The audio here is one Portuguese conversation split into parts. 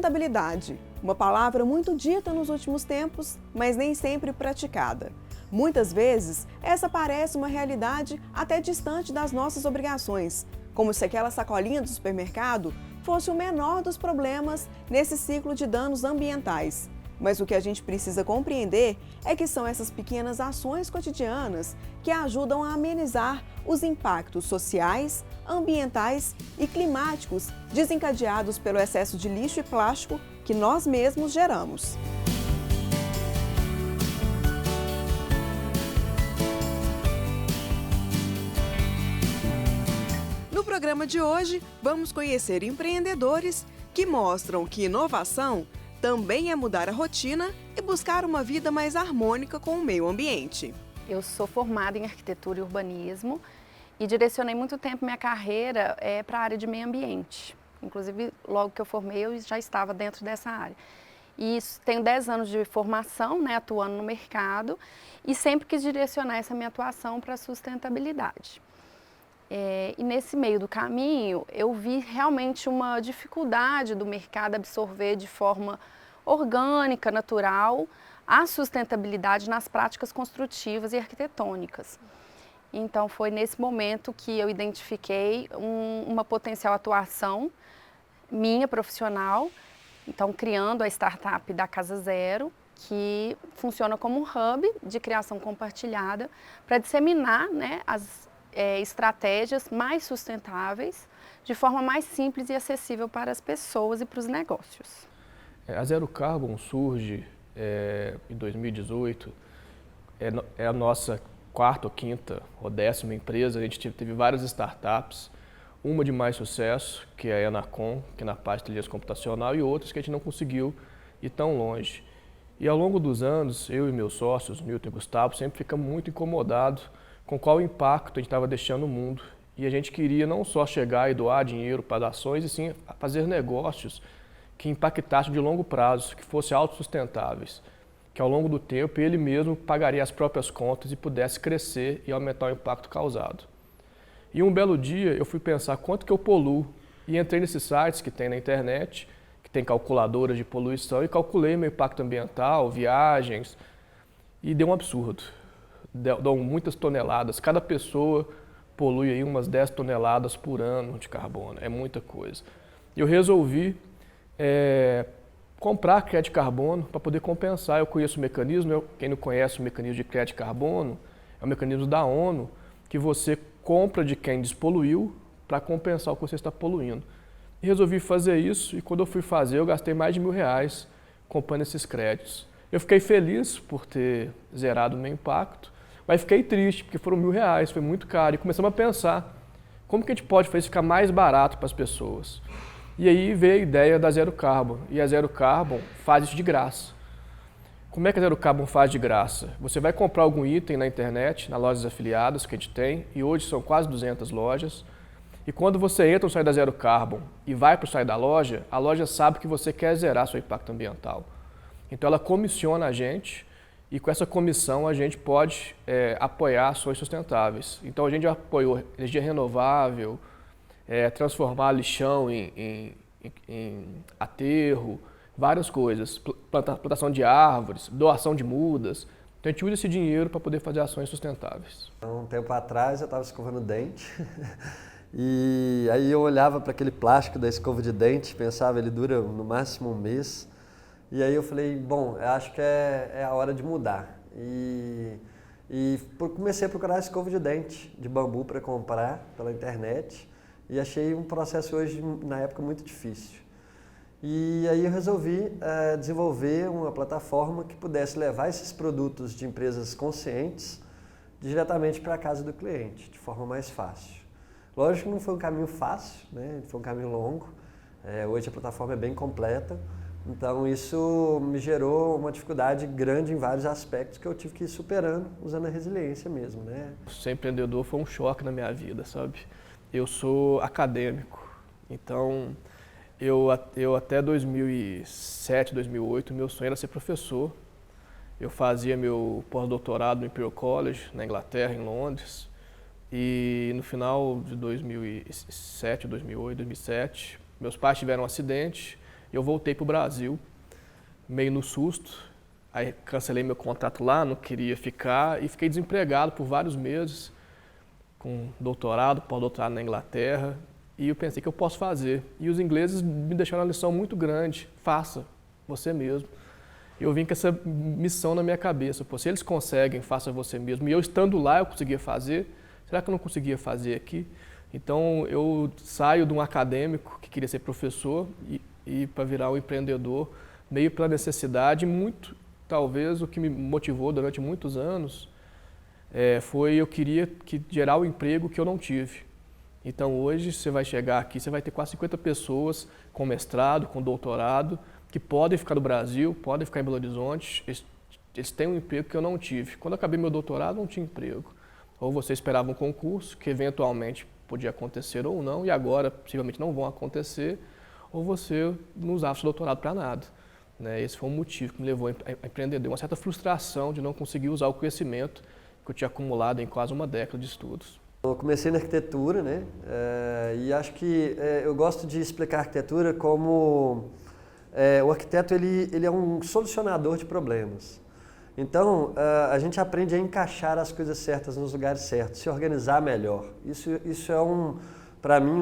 Sustentabilidade, uma palavra muito dita nos últimos tempos, mas nem sempre praticada. Muitas vezes, essa parece uma realidade até distante das nossas obrigações, como se aquela sacolinha do supermercado fosse o menor dos problemas nesse ciclo de danos ambientais. Mas o que a gente precisa compreender é que são essas pequenas ações cotidianas que ajudam a amenizar os impactos sociais, ambientais e climáticos desencadeados pelo excesso de lixo e plástico que nós mesmos geramos. No programa de hoje, vamos conhecer empreendedores que mostram que inovação também é mudar a rotina e buscar uma vida mais harmônica com o meio ambiente. Eu sou formada em arquitetura e urbanismo e direcionei muito tempo minha carreira para a área de meio ambiente. Inclusive, logo que eu formei, eu já estava dentro dessa área. E tenho 10 anos de formação, atuando no mercado, e sempre quis direcionar essa minha atuação para a sustentabilidade. E nesse meio do caminho, eu vi realmente uma dificuldade do mercado absorver de forma orgânica, natural, a sustentabilidade nas práticas construtivas e arquitetônicas. Então, foi nesse momento que eu identifiquei uma potencial atuação minha, profissional, então criando a startup da Casa Zero, que funciona como um hub de criação compartilhada para disseminar as estratégias mais sustentáveis de forma mais simples e acessível para as pessoas e para os negócios. A Zero Carbon surge em 2018, é a nossa quarta ou quinta ou 10ª empresa. A gente teve várias startups, uma de mais sucesso, que é a Enacom, que é na parte de inteligência computacional, e outras que a gente não conseguiu ir tão longe. E ao longo dos anos, eu e meus sócios, Milton e Gustavo, sempre ficamos muito incomodados com qual impacto a gente estava deixando no mundo. E a gente queria não só chegar e doar dinheiro para ações, e sim fazer negócios que impactassem de longo prazo, que fossem autossustentáveis, que ao longo do tempo ele mesmo pagaria as próprias contas e pudesse crescer e aumentar o impacto causado. E um belo dia eu fui pensar quanto que eu poluo, e entrei nesses sites que tem na internet, que tem calculadoras de poluição, e calculei meu impacto ambiental, viagens, e deu um absurdo. Dão muitas toneladas, cada pessoa polui aí umas 10 toneladas por ano de carbono, é muita coisa. Eu resolvi comprar crédito de carbono para poder compensar. Eu conheço o mecanismo, quem não conhece o mecanismo de crédito de carbono, é o mecanismo da ONU, que você compra de quem despoluiu para compensar o que você está poluindo. E resolvi fazer isso, e quando eu fui fazer, eu gastei mais de R$1.000 comprando esses créditos. Eu fiquei feliz por ter zerado o meu impacto, mas fiquei triste, porque foram R$1.000, foi muito caro. E começamos a pensar, como que a gente pode fazer isso ficar mais barato para as pessoas? E aí veio a ideia da Zero Carbon, e a Zero Carbon faz isso de graça. Como é que a Zero Carbon faz de graça? Você vai comprar algum item na internet, nas lojas afiliadas que a gente tem, e hoje são quase 200 lojas, e quando você entra no site da Zero Carbon e vai para o site da loja, a loja sabe que você quer zerar seu impacto ambiental. Então ela comissiona a gente, e com essa comissão a gente pode apoiar ações sustentáveis. Então a gente apoiou energia renovável, transformar lixão em aterro, várias coisas, plantação de árvores, doação de mudas. Então a gente usa esse dinheiro para poder fazer ações sustentáveis. Um tempo atrás eu estava escovando dente e aí eu olhava para aquele plástico da escova de dente, pensava, ele dura no máximo um mês. E aí eu falei, bom, eu acho que é a hora de mudar. E comecei a procurar escova de dente de bambu para comprar pela internet e achei um processo hoje, na época, muito difícil. E aí eu resolvi desenvolver uma plataforma que pudesse levar esses produtos de empresas conscientes diretamente para a casa do cliente, de forma mais fácil. Lógico que não foi um caminho fácil, né? Foi um caminho longo. Hoje a plataforma é bem completa. Então isso me gerou uma dificuldade grande em vários aspectos que eu tive que ir superando usando a resiliência mesmo, né? Ser empreendedor foi um choque na minha vida, sabe? Eu sou acadêmico, então eu até 2007, 2008, meu sonho era ser professor. Eu fazia meu pós-doutorado no Imperial College, na Inglaterra, em Londres, e no final de 2007, 2008, 2007, meus pais tiveram um acidente. Eu voltei para o Brasil, meio no susto, aí cancelei meu contrato lá, não queria ficar e fiquei desempregado por vários meses, com doutorado, pós-doutorado na Inglaterra, e eu pensei que eu posso fazer. E os ingleses me deixaram uma lição muito grande, faça, você mesmo. Eu vim com essa missão na minha cabeça, pô, se eles conseguem, faça você mesmo. E eu estando lá, eu conseguia fazer, será que eu não conseguia fazer aqui? Então eu saio de um acadêmico que queria ser professor e para virar um empreendedor, meio pela necessidade, muito, talvez o que me motivou durante muitos anos foi eu queria gerar o emprego que eu não tive. Então hoje você vai chegar aqui, você vai ter quase 50 pessoas com mestrado, com doutorado, que podem ficar no Brasil, podem ficar em Belo Horizonte, eles têm um emprego que eu não tive. Quando eu acabei meu doutorado, não tinha emprego. Ou você esperava um concurso, que eventualmente podia acontecer ou não, e agora possivelmente não vão acontecer, ou você não usava seu doutorado para nada. Né? Esse foi um motivo que me levou a empreender, uma certa frustração de não conseguir usar o conhecimento que eu tinha acumulado em quase uma década de estudos. Eu comecei na arquitetura, né? E acho que eu gosto de explicar a arquitetura como o arquiteto ele é um solucionador de problemas. Então, a gente aprende a encaixar as coisas certas nos lugares certos, se organizar melhor. Isso é, para mim,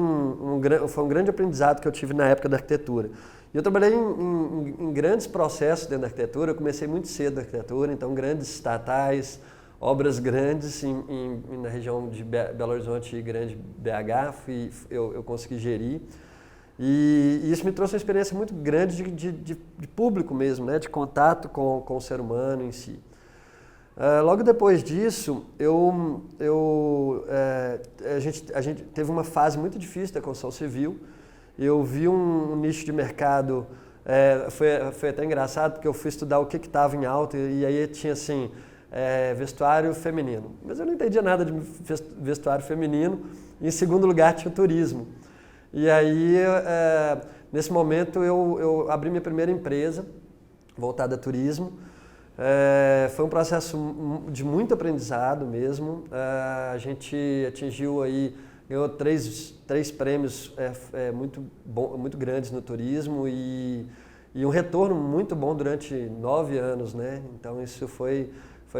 foi um grande aprendizado que eu tive na época da arquitetura. E eu trabalhei em grandes processos dentro da arquitetura, eu comecei muito cedo na arquitetura, então grandes estatais, obras grandes na região de Belo Horizonte e Grande BH, eu consegui gerir. E isso me trouxe uma experiência muito grande de público mesmo, né? De contato com o ser humano em si. Logo depois disso, a gente teve uma fase muito difícil da construção civil. Eu vi um nicho de mercado, foi até engraçado, porque eu fui estudar o que estava em alta e aí tinha assim, vestuário feminino. Mas eu não entendia nada de vestuário feminino. Em segundo lugar, tinha o turismo. E aí, nesse momento, eu abri minha primeira empresa, voltada a turismo. Foi um processo de muito aprendizado mesmo. A gente atingiu aí, ganhou três prêmios muito grandes no turismo e um retorno muito bom durante 9 anos, né? Então isso foi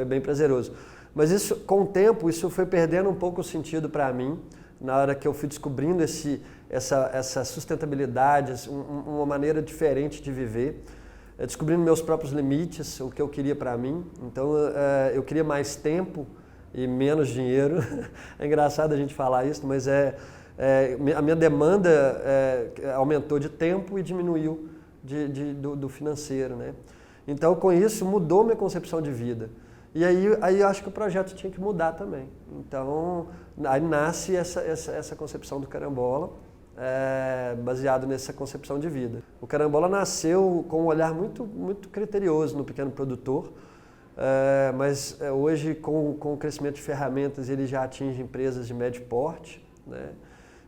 bem prazeroso. Mas isso, com o tempo, isso foi perdendo um pouco o sentido para mim, na hora que eu fui descobrindo essa sustentabilidade, uma maneira diferente de viver, descobrindo meus próprios limites, o que eu queria para mim. Então, eu queria mais tempo e menos dinheiro. É engraçado a gente falar isso, mas a minha demanda aumentou de tempo e diminuiu do financeiro, né? Então, com isso, mudou minha concepção de vida. E aí eu acho que o projeto tinha que mudar também. Então, aí nasce essa concepção do Carambola, baseado nessa concepção de vida. O Carambola nasceu com um olhar muito, muito criterioso no pequeno produtor, mas hoje, com o crescimento de ferramentas, ele já atinge empresas de médio porte, né?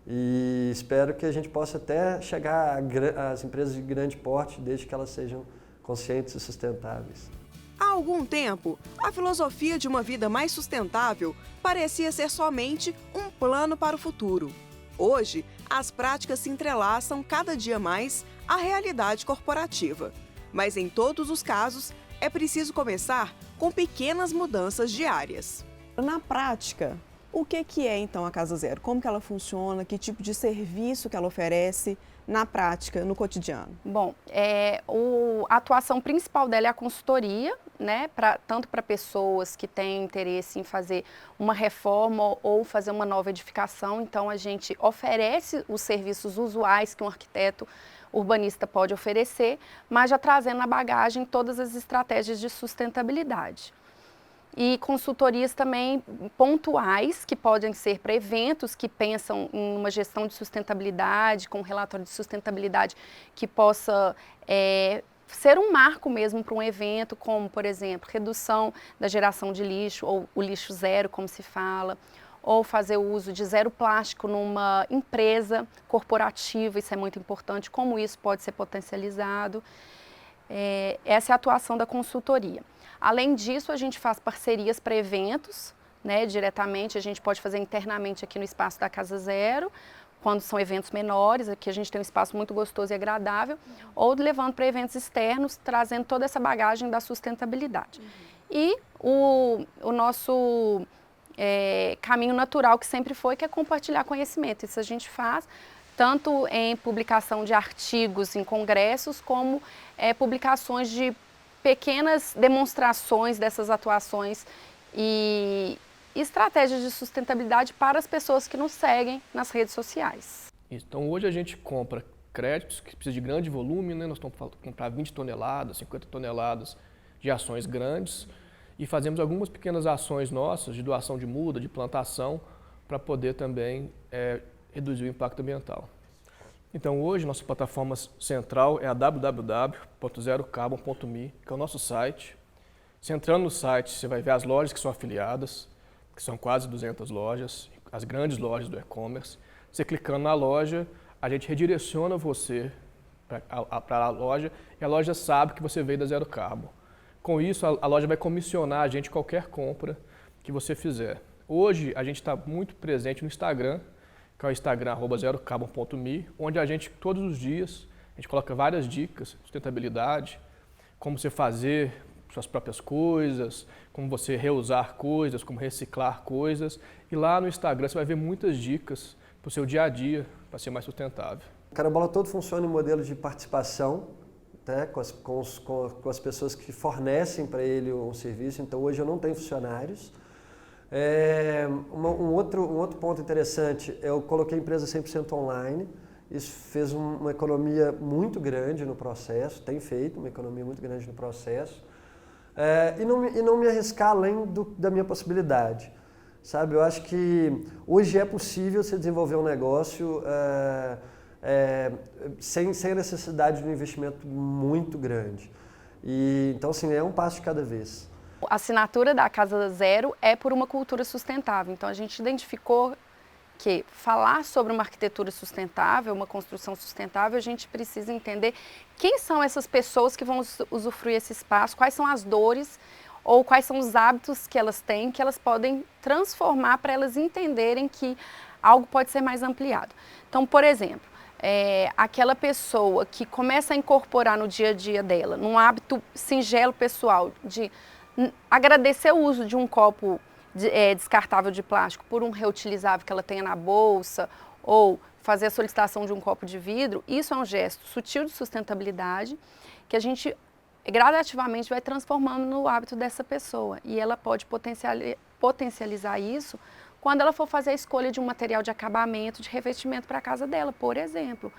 E espero que a gente possa até chegar às empresas de grande porte, desde que elas sejam conscientes e sustentáveis. Há algum tempo, a filosofia de uma vida mais sustentável parecia ser somente um plano para o futuro. Hoje, as práticas se entrelaçam cada dia mais à realidade corporativa. Mas em todos os casos, é preciso começar com pequenas mudanças diárias. Na prática, o que é então a Casa Zero? Como que ela funciona? Que tipo de serviço que ela oferece na prática, no cotidiano? Bom, a atuação principal dela é a consultoria, né? Tanto para pessoas que têm interesse em fazer uma reforma ou fazer uma nova edificação. Então, a gente oferece os serviços usuais que um arquiteto urbanista pode oferecer, mas já trazendo na bagagem todas as estratégias de sustentabilidade. E consultorias também pontuais, que podem ser para eventos que pensam em uma gestão de sustentabilidade, com um relatório de sustentabilidade que possa ser um marco mesmo para um evento, como, por exemplo, redução da geração de lixo, ou o lixo zero, como se fala, ou fazer o uso de zero plástico numa empresa corporativa, isso é muito importante, como isso pode ser potencializado. Essa é a atuação da consultoria. Além disso, a gente faz parcerias para eventos, né, diretamente, a gente pode fazer internamente aqui no espaço da Casa Zero, quando são eventos menores, aqui a gente tem um espaço muito gostoso e agradável, ou levando para eventos externos, trazendo toda essa bagagem da sustentabilidade. E o nosso caminho natural que sempre foi, que é compartilhar conhecimento. Isso a gente faz tanto em publicação de artigos em congressos, como publicações de pequenas demonstrações dessas atuações e estratégias de sustentabilidade para as pessoas que nos seguem nas redes sociais. Então hoje a gente compra créditos que precisa de grande volume, né? Nós estamos falando de comprar 20 toneladas, 50 toneladas de ações grandes e fazemos algumas pequenas ações nossas de doação de muda, de plantação, para poder também reduzir o impacto ambiental. Então hoje nossa plataforma central é a www.zerocarbon.me, que é o nosso site. Você entrando no site, você vai ver as lojas que são afiliadas, que são quase 200 lojas, as grandes lojas do e-commerce. Você clicando na loja, a gente redireciona você para a loja e a loja sabe que você veio da Zero Carbon. Com isso, a loja vai comissionar a gente qualquer compra que você fizer. Hoje, a gente está muito presente no Instagram, que é o Instagram @zerocarbon.me, onde a gente, todos os dias, a gente coloca várias dicas de sustentabilidade, como você fazer suas próprias coisas, como você reusar coisas, como reciclar coisas. E lá no Instagram você vai ver muitas dicas para o seu dia a dia, para ser mais sustentável. O Carambola todo funciona em modelo de participação, né, com as pessoas que fornecem para ele um serviço. Então hoje eu não tenho funcionários. Um outro ponto interessante, eu coloquei a empresa 100% online. Isso fez uma economia muito grande no processo, tem feito uma economia muito grande no processo. E não me arriscar além da minha possibilidade. Sabe, eu acho que hoje é possível você desenvolver um negócio sem a necessidade de um investimento muito grande. Então, assim, é um passo de cada vez. A assinatura da Casa Zero é por uma cultura sustentável. Então, a gente identificou que falar sobre uma arquitetura sustentável, uma construção sustentável, a gente precisa entender quem são essas pessoas que vão usufruir esse espaço, quais são as dores ou quais são os hábitos que elas têm, que elas podem transformar para elas entenderem que algo pode ser mais ampliado. Então, por exemplo, aquela pessoa que começa a incorporar no dia a dia dela, num hábito singelo pessoal, de agradecer o uso de um copo descartável de plástico por um reutilizável que ela tenha na bolsa, ou fazer a solicitação de um copo de vidro, isso é um gesto sutil de sustentabilidade que a gente gradativamente vai transformando no hábito dessa pessoa. E ela pode potencializar isso quando ela for fazer a escolha de um material de acabamento, de revestimento para a casa dela, por exemplo.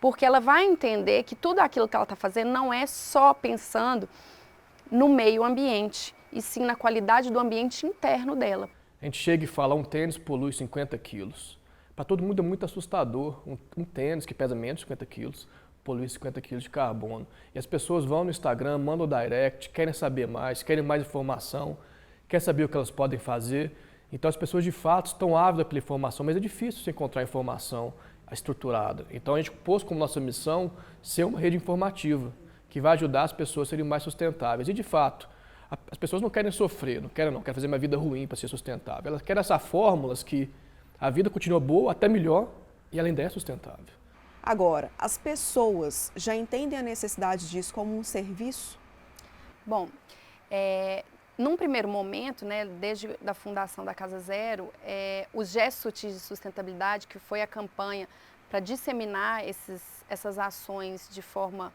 Porque ela vai entender que tudo aquilo que ela está fazendo não é só pensando no meio ambiente, e sim na qualidade do ambiente interno dela. A gente chega e fala, um tênis polui 50 quilos. Para todo mundo é muito assustador, um tênis que pesa menos de 50 quilos, polui 50 quilos de carbono. E as pessoas vão no Instagram, mandam direct, querem saber mais, querem mais informação, querem saber o que elas podem fazer. Então as pessoas de fato estão ávidas pela informação, mas é difícil você encontrar informação estruturada. Então a gente pôs como nossa missão ser uma rede informativa, que vai ajudar as pessoas a serem mais sustentáveis. E de fato, as pessoas não querem sofrer, não querem fazer uma vida ruim para ser sustentável. Elas querem essas fórmulas que a vida continua boa, até melhor, e ela ainda é sustentável. Agora, as pessoas já entendem a necessidade disso como um serviço? Bom, num primeiro momento, né, desde a fundação da Casa Zero, os gestos sutis de sustentabilidade, que foi a campanha para disseminar essas ações de forma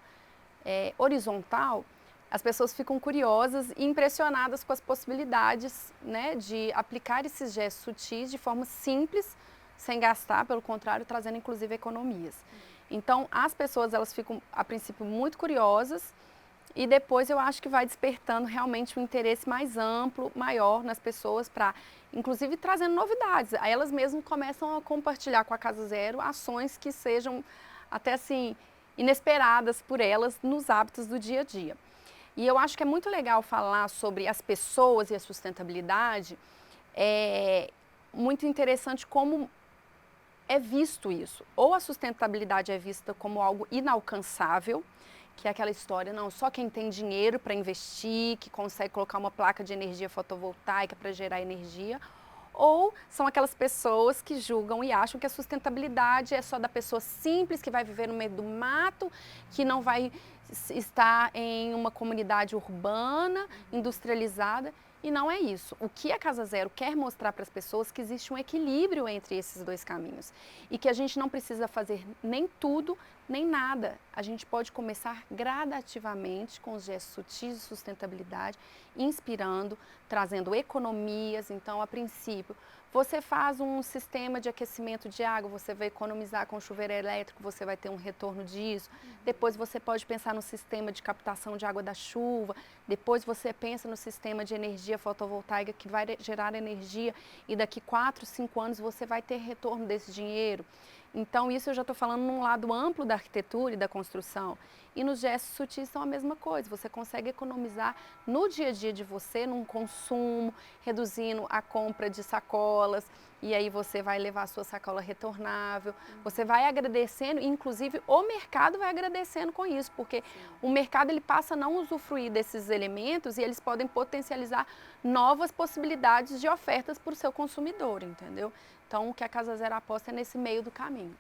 horizontal, as pessoas ficam curiosas e impressionadas com as possibilidades, né, de aplicar esses gestos sutis de forma simples, sem gastar, pelo contrário, trazendo inclusive economias. Então, as pessoas elas ficam, a princípio, muito curiosas e depois eu acho que vai despertando realmente um interesse mais amplo, maior nas pessoas para, inclusive, trazendo novidades. Aí elas mesmas começam a compartilhar com a Casa Zero ações que sejam até assim inesperadas por elas nos hábitos do dia a dia. E eu acho que é muito legal falar sobre as pessoas e a sustentabilidade, é muito interessante como é visto isso. Ou a sustentabilidade é vista como algo inalcançável, que é aquela história, não, só quem tem dinheiro para investir, que consegue colocar uma placa de energia fotovoltaica para gerar energia, ou são aquelas pessoas que julgam e acham que a sustentabilidade é só da pessoa simples, que vai viver no meio do mato, que não vai estar em uma comunidade urbana, industrializada. E não é isso. O que a Casa Zero quer mostrar para as pessoas é que existe um equilíbrio entre esses dois caminhos e que a gente não precisa fazer nem tudo, nem nada. A gente pode começar gradativamente com os gestos sutis de sustentabilidade, inspirando, trazendo economias. Então, a princípio, você faz um sistema de aquecimento de água, você vai economizar com o chuveiro elétrico, você vai ter um retorno disso. Depois você pode pensar no sistema de captação de água da chuva, depois você pensa no sistema de energia fotovoltaica que vai gerar energia e daqui 4, 5 anos você vai ter retorno desse dinheiro. Então isso eu já estou falando num lado amplo da arquitetura e da construção. E nos gestos sutis são a mesma coisa, você consegue economizar no dia a dia de você, num consumo, reduzindo a compra de sacolas, e aí você vai levar a sua sacola retornável, você vai agradecendo, inclusive o mercado vai agradecendo com isso, porque o mercado ele passa a não usufruir desses elementos e eles podem potencializar novas possibilidades de ofertas para o seu consumidor, entendeu? Então o que a Casa Zero aposta é nesse meio do caminho.